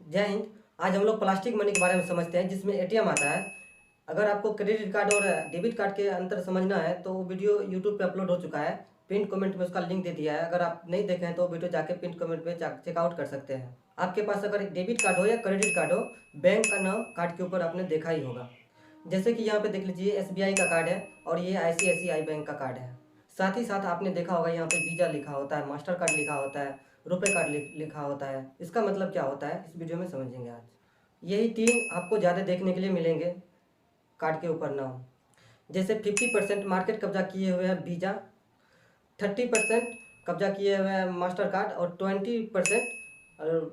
जय हिंद। आज हम लोग प्लास्टिक मनी के बारे में समझते हैं, जिसमें एटीएम आता है। अगर आपको क्रेडिट कार्ड और डेबिट कार्ड के अंतर समझना है तो वो वीडियो यूट्यूब पे अपलोड हो चुका है। पिन कमेंट में उसका लिंक दे दिया है। अगर आप नहीं देखे हैं तो वीडियो जाके पिन कमेंट पे चेकआउट कर सकते हैं। आपके पास अगर डेबिट कार्ड हो या क्रेडिट कार्ड हो, बैंक का नाम कार्ड के ऊपर आपने देखा ही होगा। जैसे कि यहाँ पे देख लीजिए, एसबीआई का कार्ड है और ये आईसीआईसीआई बैंक का कार्ड है। साथ ही साथ आपने देखा होगा यहाँ पे वीज़ा लिखा होता है, मास्टर कार्ड लिखा होता है, रुपए कार्ड लिखा होता है। इसका मतलब क्या होता है इस वीडियो में समझेंगे आज। यही तीन आपको ज़्यादा देखने के लिए मिलेंगे कार्ड के ऊपर नाम। जैसे 50% मार्केट कब्जा किए हुए हैं वीज़ा, 30% कब्जा किए हुए हैं मास्टर कार्ड और 20%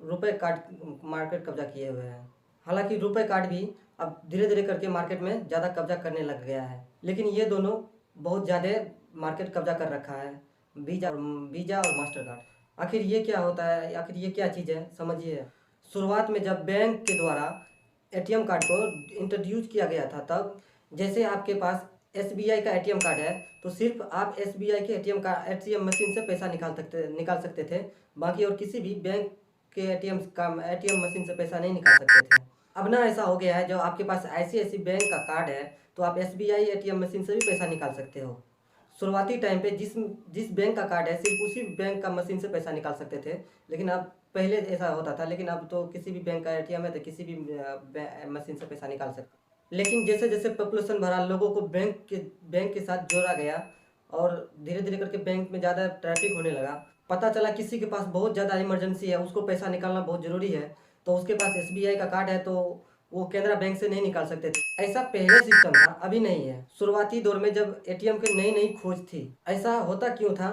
रुपए कार्ड मार्केट कब्जा किए हुए हैं। हालांकि रुपए कार्ड भी अब धीरे धीरे करके मार्केट में ज़्यादा कब्जा करने लग गया है, लेकिन ये दोनों बहुत ज़्यादा मार्केट कब्जा कर रखा है, वीज़ा वीज़ा और मास्टर कार्ड। आखिर ये क्या होता है, आखिर ये क्या चीज़ है, समझिए। शुरुआत में जब बैंक के द्वारा एटीएम कार्ड को इंट्रोड्यूस किया गया था, तब जैसे आपके पास एसबीआई का एटीएम कार्ड है तो सिर्फ आप एसबीआई के एटीएम मशीन से पैसा निकाल सकते थे। बाकी और किसी भी बैंक के एटीएम मशीन से पैसा नहीं निकाल सकते थे। अब ना ऐसा हो गया है, जो आपके पास आईसीआईसीआई बैंक का कार्ड है तो आप एसबीआई एटीएम मशीन से भी पैसा निकाल सकते हो। शुरुआती टाइम पे जिस जिस बैंक का कार्ड है सिर्फ उसी बैंक का मशीन से पैसा निकाल सकते थे, लेकिन अब पहले ऐसा होता था, लेकिन अब तो किसी भी बैंक का एटीएम है तो किसी भी मशीन से पैसा निकाल सकते। लेकिन जैसे जैसे पॉपुलेशन बढ़ा, लोगों को बैंक के साथ जोड़ा गया और धीरे धीरे करके बैंक में ज़्यादा ट्रैफिक होने लगा। पता चला किसी के पास बहुत ज़्यादा इमरजेंसी है, उसको पैसा निकालना बहुत ज़रूरी है, तो उसके पास एसबीआई का कार्ड है तो वो केनरा बैंक से नहीं निकाल सकते थे। ऐसा पहले सिस्टम था, अभी नहीं है। शुरुआती दौर में जब एटीएम की नई नई खोज थी, ऐसा होता क्यों था।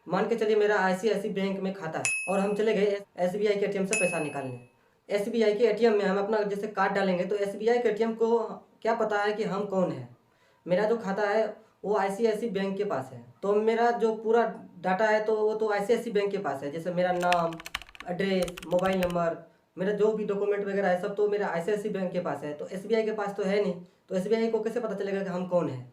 मान के चलिए मेरा आईसीआईसीआई बैंक में खाता है और हम चले गए एसबीआई के एटीएम से पैसा निकालने। एसबीआई के एटीएम में हम अपना जैसे कार्ड डालेंगे तो एसबीआई के एटीएम को क्या पता है कि हम कौन है। मेरा जो खाता है वो आईसीआईसीआई बैंक के पास है, तो मेरा जो पूरा डाटा है तो वो तो आईसीआईसीआई बैंक के पास है। जैसे मेरा नाम, एड्रेस, मोबाइल नंबर, मेरा जो भी डॉक्यूमेंट वगैरह है सब तो मेरा आईसीआईसीआई बैंक के पास है, तो एसबीआई के पास तो है नहीं। तो एसबीआई को कैसे पता चलेगा कि हम कौन हैं।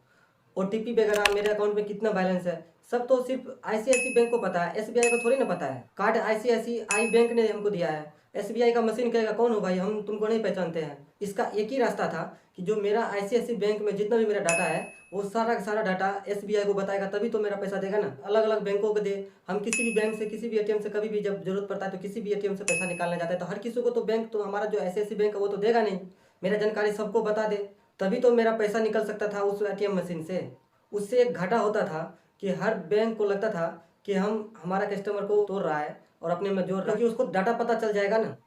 ओटीपी वगैरह, मेरे अकाउंट में कितना बैलेंस है, सब तो सिर्फ आईसीआईसीआई बैंक को पता है, एसबीआई को थोड़ी ना पता है। कार्ड आईसीआईसीआई बैंक ने हमको दिया है, एसबीआई का मशीन कहेगा कौन हो भाई, हम तुमको नहीं पहचानते हैं। इसका एक ही रास्ता था कि जो मेरा आईसीआईसीआई बैंक में जितना भी मेरा डाटा है वो सारा का सारा डाटा एसबीआई को बताएगा, तभी तो मेरा पैसा देगा ना। अलग अलग बैंकों को दे, हम किसी भी बैंक से किसी भी एटीएम से कभी भी जब जरूरत पड़ता है तो किसी भी एटीएम से पैसा निकालना चाहता है तो हर किसी को तो बैंक तो हमारा जो आईसीआईसीआई बैंक है वो तो देगा नहीं। मेरा जानकारी सबको बता दे, तभी तो मेरा पैसा निकल सकता था उस एटीएम मशीन से। उससे एक घाटा होता था कि हर बैंक को लगता था कि हम हमारा कस्टमर को तोड़ रहा है और अपने में जोड़ रहा है, क्योंकि उसको डाटा पता चल जाएगा ना।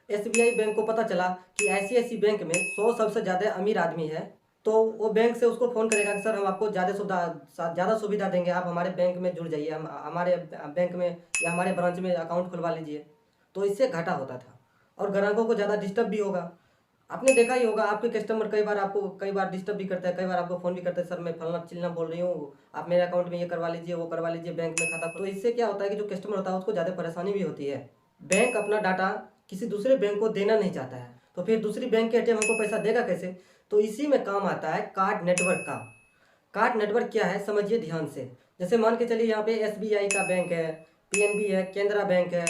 एसबीआई बैंक को पता चला कि आईसीआईसीआई बैंक में 100 सबसे ज़्यादा अमीर आदमी है, तो वो बैंक से उसको फ़ोन करेगा कि सर हम आपको ज़्यादा सुविधा देंगे, आप हमारे बैंक में जुड़ जाइए, हम हमारे बैंक में या हमारे ब्रांच में अकाउंट खुलवा लीजिए। तो इससे घाटा होता था और ग्राहकों को ज़्यादा डिस्टर्ब भी होगा। आपने देखा ही होगा, आपके कस्टमर कई बार डिस्टर्ब भी करता है, कई बार आपको फ़ोन भी करता है, सर मैं फलना चिलना बोल रही हूँ, आप मेरे अकाउंट में ये करवा लीजिए, वो करवा लीजिए, बैंक में खाता। तो इससे क्या होता है कि जो कस्टमर होता है उसको ज़्यादा परेशानी भी होती है। बैंक अपना डाटा किसी दूसरे बैंक को देना नहीं चाहता है, तो फिर दूसरी बैंक के एटीएम हमको पैसा देगा कैसे। तो इसी में काम आता है कार्ड नेटवर्क का। कार्ड नेटवर्क क्या है समझिए ध्यान से। जैसे मान के चलिए यहाँ पे एसबीआई का बैंक है, पीएनबी है, केनरा बैंक है,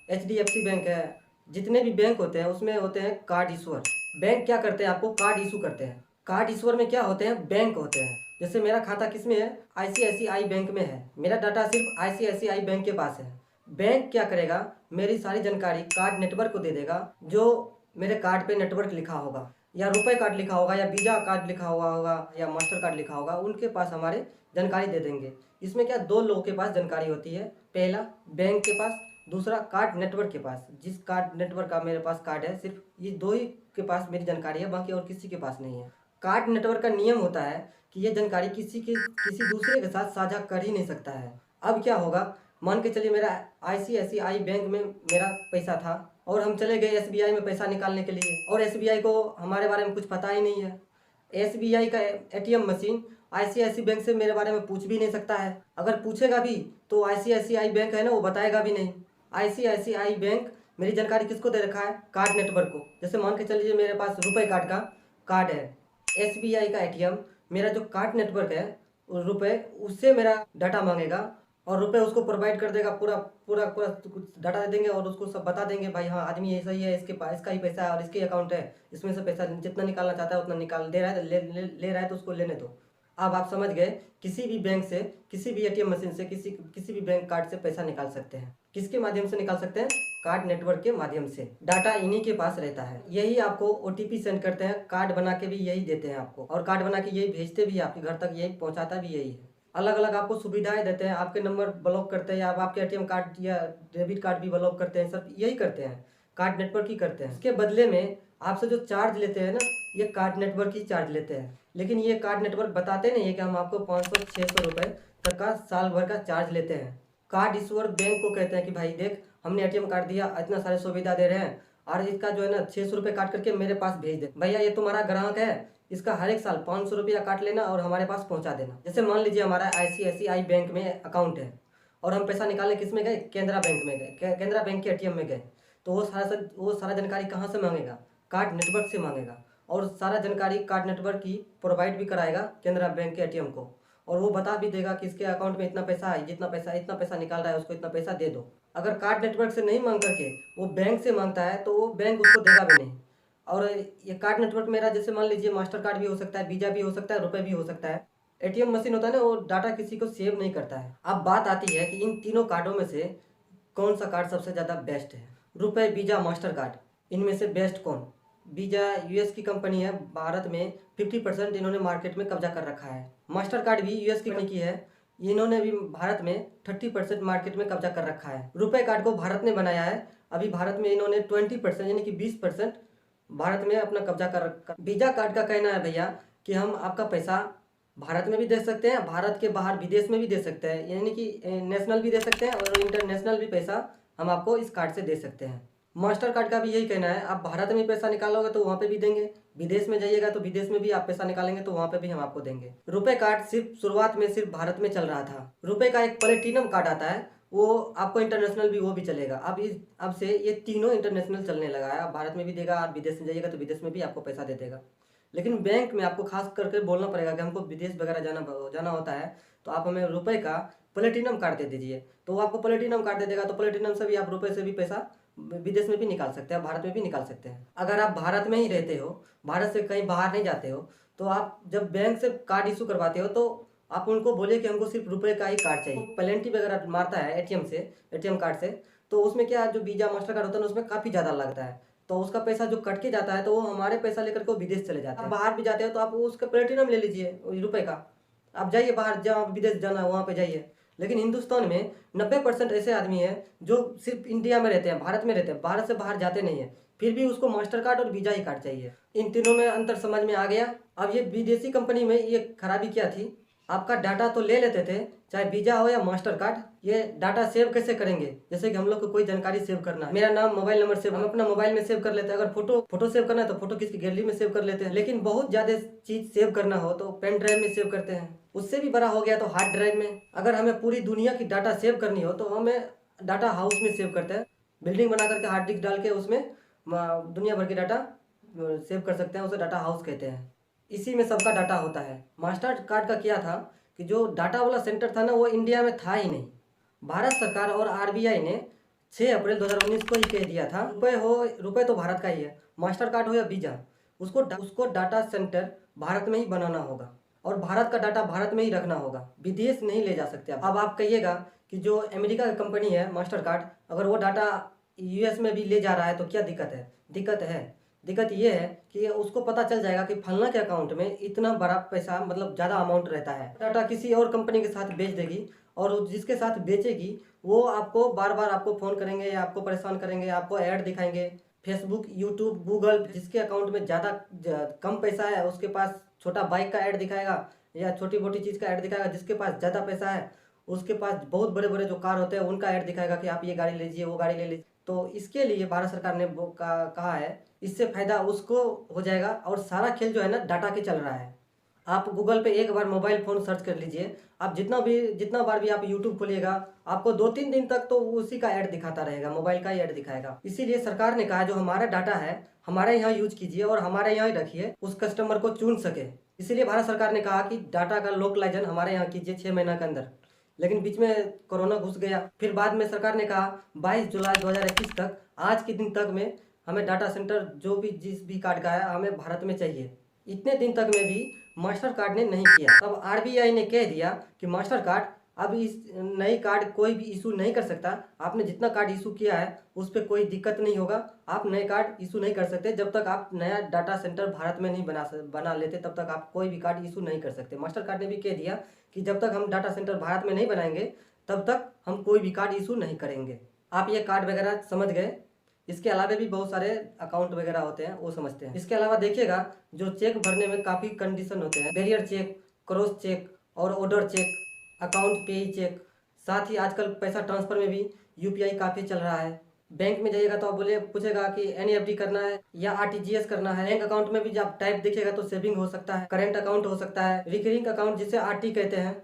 एचडीएफसी बैंक है। जितने भी बैंक होते हैं उसमें होते हैं कार्ड इशूअर। बैंक क्या करते हैं, आपको कार्ड इशू करते हैं। कार्ड इशूअर में क्या होते हैं, बैंक होते हैं। जैसे मेरा खाता किस में है, आईसीआईसीआई बैंक में है, मेरा डाटा सिर्फ आईसीआईसीआई बैंक के पास है। बैंक क्या करेगा, मेरी सारी जानकारी कार्ड नेटवर्क को दे देगा। जो मेरे कार्ड पे नेटवर्क लिखा होगा या रुपए कार्ड लिखा होगा या वीजा कार्ड लिखा हुआ होगा या मास्टर कार्ड लिखा होगा, उनके पास हमारे जानकारी दे देंगे। इसमें क्या दो लोगों के पास जानकारी होती है, पहला बैंक के पास, दूसरा कार्ड नेटवर्क के पास। जिस कार्ड नेटवर्क का मेरे पास कार्ड है, सिर्फ ये दो ही के पास मेरी जानकारी है, बाकी और किसी के पास नहीं है। कार्ड नेटवर्क का नियम होता है कि ये जानकारी किसी दूसरे के साथ साझा कर ही नहीं सकता है। अब क्या होगा, मान के चलिए मेरा आईसीआईसीआई बैंक में मेरा पैसा था और हम चले गए एसबीआई में पैसा निकालने के लिए, और एसबीआई को हमारे बारे में कुछ पता ही नहीं है। एसबीआई का एटीएम मशीन आईसीआईसीआई बैंक से मेरे बारे में पूछ भी नहीं सकता है। अगर पूछेगा भी तो आईसीआईसीआई बैंक है ना, वो बताएगा भी नहीं। आईसीआईसीआई बैंक मेरी जानकारी किसको दे रखा है, कार्ड नेटवर्क को। जैसे मान के चलिए मेरे पास रुपए कार्ड का कार्ड है, एसबीआई का एटीएम मेरा जो कार्ड नेटवर्क है रुपए, उससे मेरा डाटा मांगेगा और रुपए उसको प्रोवाइड कर देगा, पूरा पूरा पूरा कुछ डाटा दे देंगे और उसको सब बता देंगे, भाई हाँ आदमी ये सही है, इसके पास इसका ही पैसा है और इसके अकाउंट है, इसमें से पैसा जितना निकालना चाहता है उतना निकाल दे रहा है, ले रहा है तो उसको लेने दो। अब आप समझ गए, किसी भी बैंक से, किसी भी एटीएम मशीन से, किसी किसी भी बैंक कार्ड से पैसा निकाल सकते हैं। किसके माध्यम से निकाल सकते हैं? कार्ड नेटवर्क के माध्यम से। डाटा इन्हीं के पास रहता है, यही आपको ओटीपी सेंड करते हैं, कार्ड बना के भी यही देते हैं आपको, और कार्ड बना के यही भेजते भी हैं आपके घर तक, यही पहुंचाता भी यही है। अलग अलग आपको सुविधाएं देते हैं, आपके नंबर ब्लॉक करते हैं, या आपके एटीएम कार्ड या डेबिट कार्ड भी ब्लॉक करते हैं, सब यही करते हैं, कार्ड नेटवर्क ही करते हैं। इसके बदले में आपसे जो चार्ज लेते हैं ना, ये कार्ड नेटवर्क ही चार्ज लेते हैं। लेकिन ये कार्ड नेटवर्क बताते नहीं है कि हम आपको 500-600 रुपये तक का साल भर का चार्ज लेते हैं। कार्ड इशूअर बैंक को कहते हैं कि भाई देख, हमने एटीएम कार्ड दिया, इतना सारे सुविधा दे रहे हैं, और इसका जो है ना 600 रुपये काट करके मेरे पास भेज दे। भैया ये तुम्हारा ग्राहक है, इसका हर एक साल 500 रुपया काट लेना और हमारे पास पहुंचा देना। जैसे मान लीजिए हमारा ICICI बैंक में अकाउंट है और हम पैसा निकालने किस में गए? केनरा बैंक में गए, केनरा बैंक के एटीएम में गए, तो वो सारा जानकारी कहाँ से मांगेगा? कार्ड नेटवर्क से मांगेगा। और सारा जानकारी कार्ड नेटवर्क की प्रोवाइड भी कराएगा केनरा बैंक के एटीएम को, और वो बता भी देगा कि इसके अकाउंट में इतना पैसा है, इतना पैसा निकाल रहा है, उसको इतना पैसा दे दो। अगर कार्ड नेटवर्क से नहीं मांग करके वो बैंक से मांगता है तो वो बैंक उसको देगा भी नहीं। और ये कार्ड नेटवर्क मेरा, जैसे मान लीजिए मास्टर कार्ड भी हो सकता है, वीजा भी हो सकता है, रुपए भी हो सकता है। एटीएम मशीन होता है ना, वो डाटा किसी को सेव नहीं करता है। अब बात आती है कि इन तीनों कार्डों में से कौन सा कार्ड सबसे ज़्यादा बेस्ट है? रुपए, वीजा, मास्टर कार्ड, इनमें से बेस्ट कौन? वीजा यूएस की कंपनी है, भारत में 50% इन्होंने मार्केट में कब्जा कर रखा है। मास्टर कार्ड भी यूएस की कंपनी की है, इन्होंने भी भारत में 30% मार्केट में कब्जा कर रखा है। रुपए कार्ड को भारत ने बनाया है, अभी भारत में इन्होंने 20% यानी कि 20% भारत में अपना कब्जा कर रखा। वीजा कार्ड का कहना है भैया कि हम आपका पैसा भारत में भी दे सकते हैं, भारत के बाहर विदेश में भी दे सकते हैं, यानी कि नेशनल भी दे सकते हैं और इंटरनेशनल भी पैसा हम आपको इस कार्ड से दे सकते हैं। मास्टर कार्ड का भी यही कहना है, आप भारत में पैसा निकालोगे तो वहाँ पे भी देंगे, विदेश में जाइएगा तो विदेश में भी आप पैसा निकालेंगे तो वहाँ पे भी हम आपको देंगे। रुपए कार्ड सिर्फ शुरुआत में सिर्फ भारत में चल रहा था। रुपए का एक प्लेटिनम कार्ड आता है, वो आपको इंटरनेशनल भी वो भी चलेगा। अब से ये तीनों इंटरनेशनल चलने लगा है, आप भारत में भी देगा, आप विदेश में जाइएगा तो विदेश में भी आपको पैसा दे देगा। लेकिन बैंक में आपको खास करके बोलना पड़ेगा कि हमको विदेश वगैरह जाना होता है, तो आप हमें रुपए का प्लेटिनम कार्ड दे दीजिए, तो वो आपको प्लेटिनम कार्ड दे देगा। तो प्लेटिनम से भी आप रुपए से भी पैसा विदेश में भी निकाल सकते हैं, भारत में भी निकाल सकते हैं। अगर आप भारत में ही रहते हो, भारत से कहीं बाहर नहीं जाते हो, तो आप जब बैंक से कार्ड इशू करवाते हो तो आप उनको बोलिए कि हमको सिर्फ रुपए का ही कार्ड चाहिए। पेनल्टी वगैरह मारता है एटीएम कार्ड से, तो उसमें क्या, जो वीजा मास्टर कार्ड होता है ना, उसमें काफ़ी ज़्यादा लगता है, तो उसका पैसा जो कट के जाता है तो वो हमारे पैसा लेकर के वो विदेश चले जाते हैं। आप बाहर भी जाते हो तो आप उसका प्लेटिनम ले लीजिए रुपए का, आप जाइए बाहर, जहाँ विदेश जाना है वहाँ पे जाइए। लेकिन हिंदुस्तान में 90% ऐसे आदमी हैं जो सिर्फ इंडिया में रहते हैं, भारत में रहते हैं, भारत से बाहर जाते नहीं हैं, फिर भी उसको मास्टर कार्ड और वीजा ही कार्ड चाहिए। इन तीनों में अंतर समझ में आ गया। अब ये विदेशी कंपनी में ये खराबी क्या थी, आपका डाटा तो ले लेते थे, चाहे वीजा हो या मास्टर कार्ड, ये डाटा सेव कैसे करेंगे? जैसे कि हम लोग को कोई जानकारी सेव करना है, मेरा नाम, मोबाइल नंबर सेव हम अपना मोबाइल में सेव कर लेते हैं। अगर फोटो सेव करना है तो फोटो किसकी गैलरी में सेव कर लेते हैं। लेकिन बहुत ज़्यादा चीज़ सेव करना हो तो पेन ड्राइव में सेव करते हैं, उससे भी बड़ा हो गया तो हार्ड ड्राइव में। अगर हमें पूरी दुनिया की डाटा सेव करनी हो तो हमें डाटा हाउस में सेव करते हैं, बिल्डिंग बना करके हार्ड डिस्क डाल के उसमें दुनिया भर की डाटा सेव कर सकते हैं, उसे डाटा हाउस कहते हैं। इसी में सबका डाटा होता है। मास्टर कार्ड का क्या था कि जो डाटा वाला सेंटर था ना, वो इंडिया में था ही नहीं। भारत सरकार और आरबीआई ने 6 अप्रैल 2019 को ही कह दिया था, रुपए तो भारत का ही है, मास्टर कार्ड हो या वीजा, उसको डाटा सेंटर भारत में ही बनाना होगा और भारत का डाटा भारत में ही रखना होगा, विदेश नहीं ले जा सकते। अब आप कहिएगा कि जो अमेरिका की कंपनी है मास्टर कार्ड, अगर वो डाटा यूएस में भी ले जा रहा है तो क्या दिक्कत है? दिक्कत ये है कि उसको पता चल जाएगा कि फलना के अकाउंट में इतना बड़ा पैसा, मतलब ज़्यादा अमाउंट रहता है। डाटा किसी और कंपनी के साथ बेच देगी और जिसके साथ बेचेगी वो आपको बार बार आपको फ़ोन करेंगे या आपको परेशान करेंगे, आपको ऐड दिखाएंगे। फेसबुक, यूट्यूब, गूगल, जिसके अकाउंट में ज़्यादा कम पैसा है उसके पास छोटा बाइक का ऐड दिखाएगा या छोटी मोटी चीज़ का ऐड दिखाएगा। जिसके पास ज़्यादा पैसा है उसके पास बहुत बड़े बड़े जो कार होते हैं उनका ऐड दिखाएगा कि आप ये गाड़ी लीजिए, वो गाड़ी ले लीजिए। तो इसके लिए भारत सरकार ने कहा है, इससे फायदा उसको हो जाएगा और सारा खेल जो है ना डाटा के चल रहा है। आप गूगल पे एक बार मोबाइल फ़ोन सर्च कर लीजिए, आप जितना बार भी आप यूट्यूब खोलिएगा आपको 2-3 दिन तक तो उसी का ऐड दिखाता रहेगा, मोबाइल का ही ऐड दिखाएगा। इसीलिए सरकार ने कहा जो हमारा डाटा है हमारे यहाँ यूज कीजिए और हमारे यहाँ ही रखिए, उस कस्टमर को चुन सके। इसीलिए भारत सरकार ने कहा कि डाटा का लोकलाइजन हमारे यहाँ कीजिए 6 महीना के अंदर। लेकिन बीच में कोरोना घुस गया। फिर बाद में सरकार ने कहा 22 जुलाई 2021 तक, आज के दिन तक में हमें डाटा सेंटर जो भी जिस भी कार्ड का है हमें भारत में चाहिए। इतने दिन तक में भी मास्टर कार्ड ने नहीं किया। तब आरबीआई ने कह दिया कि मास्टर कार्ड अब इस नई कार्ड कोई भी इशू नहीं कर सकता। आपने जितना कार्ड इशू किया है उस पर कोई दिक्कत नहीं होगा, आप नए कार्ड इशू नहीं कर सकते। जब तक आप नया डाटा सेंटर भारत में नहीं बना लेते तब तक आप कोई भी कार्ड इशू नहीं कर सकते। मास्टर कार्ड ने भी कह दिया कि जब तक हम डाटा सेंटर भारत में नहीं बनाएंगे तब तक हम कोई भी कार्ड इशू नहीं करेंगे। आप ये कार्ड वगैरह समझ गए। इसके अलावा भी बहुत सारे अकाउंट वगैरह होते हैं, वो समझते हैं। इसके अलावा देखिएगा जो चेक भरने में काफ़ी कंडीशन होते हैं, बैरियर चेक, क्रॉस चेक और ऑर्डर चेक, अकाउंट पे चेक। साथ ही आजकल पैसा ट्रांसफर में भी यूपीआई काफ़ी चल रहा है। बैंक में जाइएगा तो आप बोले पूछेगा कि एनईएफटी करना है या आरटीजीएस करना है। बैंक अकाउंट में भी जब टाइप देखिएगा तो सेविंग हो सकता है, करेंट अकाउंट हो सकता है, रिकरिंग अकाउंट जिसे आरटी कहते हैं,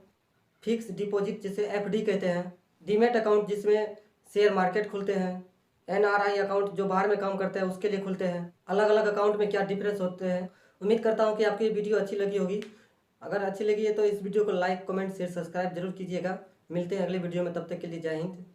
फिक्स डिपॉजिट जिसे एफडी कहते हैं, डीमेट अकाउंट जिसमें शेयर मार्केट खुलते हैं, एनआरआई अकाउंट जो बाहर में काम करते हैं उसके लिए खुलते हैं। अलग अलग अकाउंट में क्या डिफरेंस होते हैं। उम्मीद करता हूँ कि आपको ये वीडियो अच्छी लगी होगी। अगर अच्छी लगी है तो इस वीडियो को लाइक, कमेंट, शेयर, सब्सक्राइब जरूर कीजिएगा। मिलते हैं अगले वीडियो में, तब तक के लिए जय हिंद।